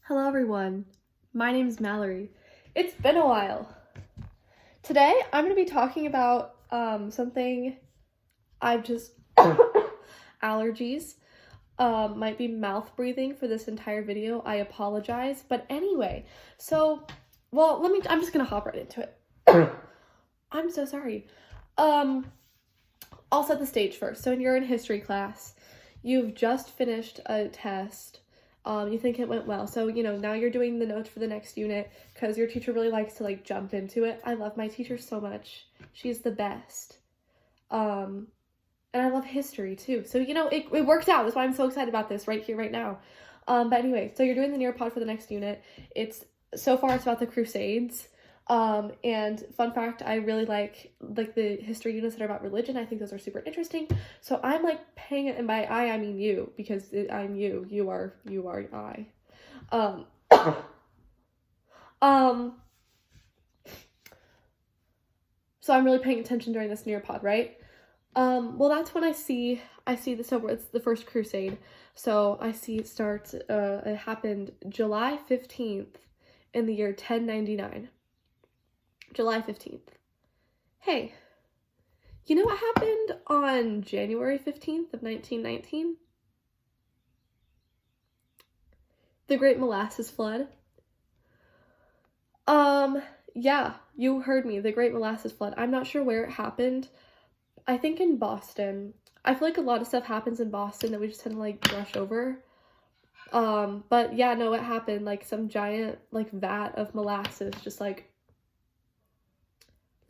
Hello everyone, my name is Mallory. It's been a while. Today I'm going to be talking about something I've just allergies. Might be mouth breathing for this entire video. I apologize. But anyway, I'm just going to hop right into it. I'm so sorry. I'll set the stage first. So you're in history class. You've just finished a test. You think it went well. So, now you're doing the notes for the next unit because your teacher really likes to jump into it. I love my teacher so much. She's the best. And I love history too. So, it worked out. That's why I'm so excited about this right here, right now. But anyway, so you're doing the Nearpod for the next unit. So far it's about the Crusades. And fun fact, I really like the history units that are about religion. I think those are super interesting. So I'm paying it, and by I mean you, because I'm you. You are I. So I'm really paying attention during this Nearpod, right? Well, that's when I see the, so it's the First Crusade. So I see it starts, it happened July 15th in the year 1099. July 15th. Hey, you know what happened on January 15th of 1919? The Great Molasses Flood. Yeah, you heard me, the Great Molasses Flood. I'm not sure where it happened. I think in Boston. I feel like a lot of stuff happens in Boston that we just tend to brush over. But yeah, no, it happened, some giant, vat of molasses, just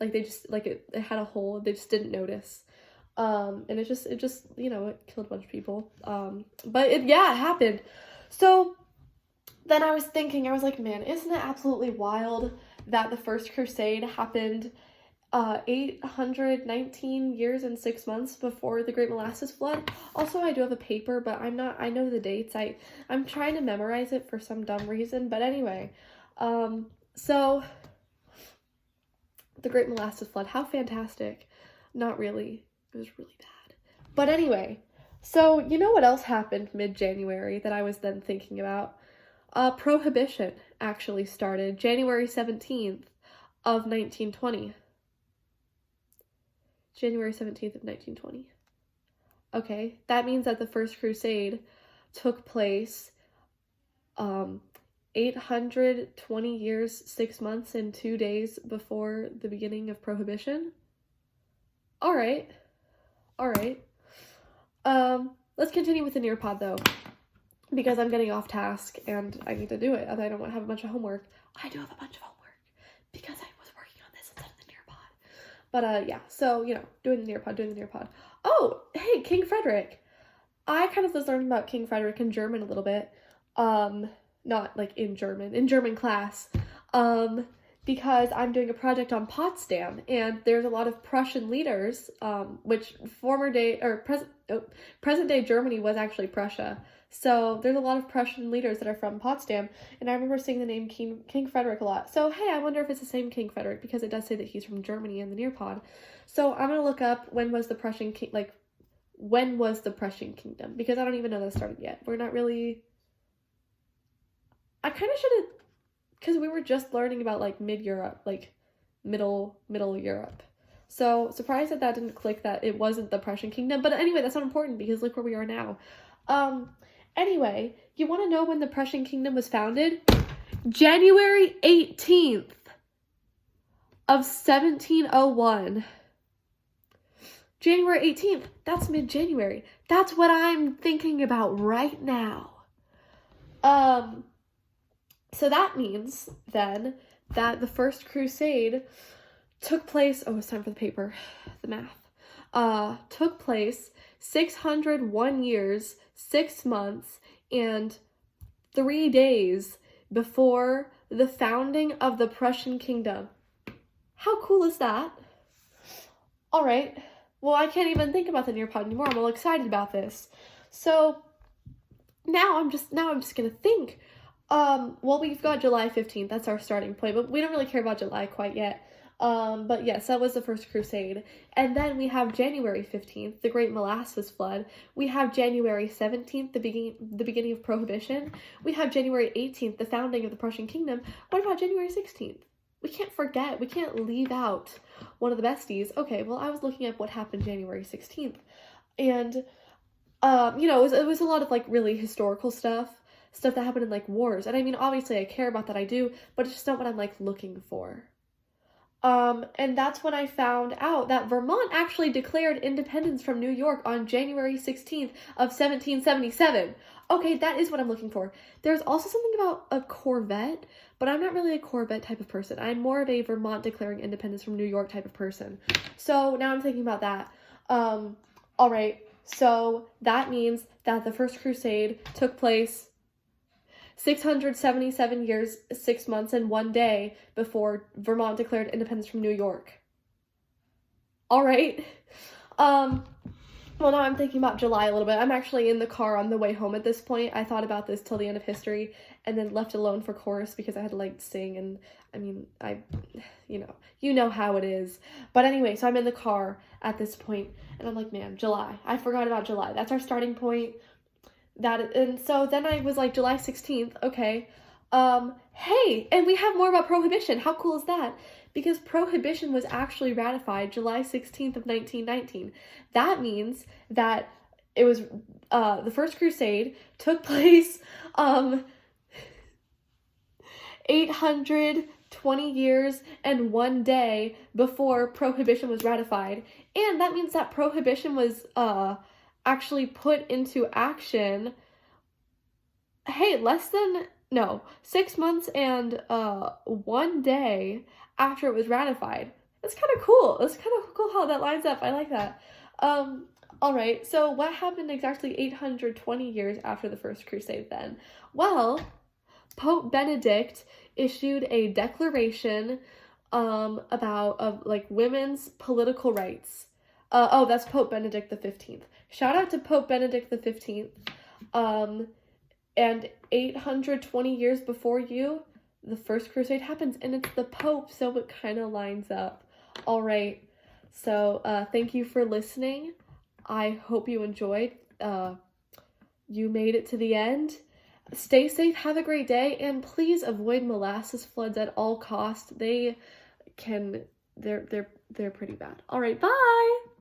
they just, it had a hole, they just didn't notice. And it just, it killed a bunch of people. But it happened. So then I was thinking, I was like, man, isn't it absolutely wild that the First Crusade happened 819 years and 6 months before the Great Molasses Flood? Also, I do have a paper, but I know the dates. I'm trying to memorize it for some dumb reason, but anyway. So the Great Molasses Flood, how fantastic. Not really. It was really bad. But anyway, so you know what else happened mid-January that I was then thinking about? Prohibition actually started January 17th of 1920. January 17th of 1920. Okay, that means that the First Crusade took place 820 years, 6 months, and 2 days before the beginning of Prohibition. All right. Let's continue with the Nearpod though, because I'm getting off task and I need to do it. I don't want to have a bunch of homework. I do have a bunch of homework because I was working on this instead of the Nearpod. But yeah, so doing the Nearpod. Oh, hey, King Frederick. I kind of was learning about King Frederick in German a little bit. Not in German class. Because I'm doing a project on Potsdam, and there's a lot of Prussian leaders, which present day Germany was actually Prussia. So there's a lot of Prussian leaders that are from Potsdam, and I remember seeing the name King Frederick a lot. So hey, I wonder if it's the same King Frederick, because it does say that he's from Germany in the Nearpod. So I'm gonna look up when was the Prussian Kingdom, because I don't even know that started yet. We're not really. I kind of should have. Because we were just learning about mid-Europe, middle Europe. So surprised that didn't click that it wasn't the Prussian Kingdom. But anyway, that's not important because look where we are now. Anyway, you want to know when the Prussian Kingdom was founded? January 18th of 1701. January 18th. That's mid-January. That's what I'm thinking about right now. So that means, then, that the First Crusade took place, it's time for the paper, the math, took place 601 years, 6 months, and 3 days before the founding of the Prussian Kingdom. How cool is that? All right. Well, I can't even think about the Nearpod anymore. I'm all excited about this. So now I'm just gonna think. Well, we've got July 15th. That's our starting point, but we don't really care about July quite yet. But yes, that was the First Crusade. And then we have January 15th, the Great Molasses Flood. We have January 17th, the beginning of Prohibition. We have January 18th, the founding of the Prussian Kingdom. What about January 16th? We can't forget, we can't leave out one of the besties. Okay, well, I was looking at what happened January 16th. And, it was a lot of, like, really historical stuff that happened in, like, wars. And I mean, obviously I care about that, I do, but it's just not what I'm, like, looking for. And that's when I found out that Vermont actually declared independence from New York on January 16th of 1777. Okay, that is what I'm looking for. There's also something about a Corvette, but I'm not really a Corvette type of person. I'm more of a Vermont declaring independence from New York type of person. So now I'm thinking about that. All right, so that means that the First Crusade took place 677 years, 6 months, and 1 day before Vermont declared independence from New York. All right. Well, now I'm thinking about July a little bit. I'm actually in the car on the way home at this point. I thought about this till the end of history and then left alone for chorus because I had to, like, sing, and I mean, you know how it is. But anyway, so I'm in the car at this point and I'm like, man, July. I forgot about July. That's our starting point. And so then I was like, July 16th, okay. Hey, and we have more about Prohibition. How cool is that? Because Prohibition was actually ratified July 16th of 1919. That means that it was, the First Crusade took place, 820 years and 1 day before Prohibition was ratified. And that means that Prohibition was, actually put into action, 6 months and 1 day after it was ratified. That's kind of cool. That's kind of cool how that lines up. I like that. All right, so what happened exactly 820 years after the First Crusade then? Well, Pope Benedict issued a declaration about like women's political rights. That's Pope Benedict the 15th. Shout out to Pope Benedict the 15th. And 820 years before you, the First Crusade happens, and it's the Pope, so it kind of lines up. All right, so thank you for listening. I hope you enjoyed. You made it to the end. Stay safe, have a great day, and please avoid molasses floods at all costs. They're pretty bad. All right, bye!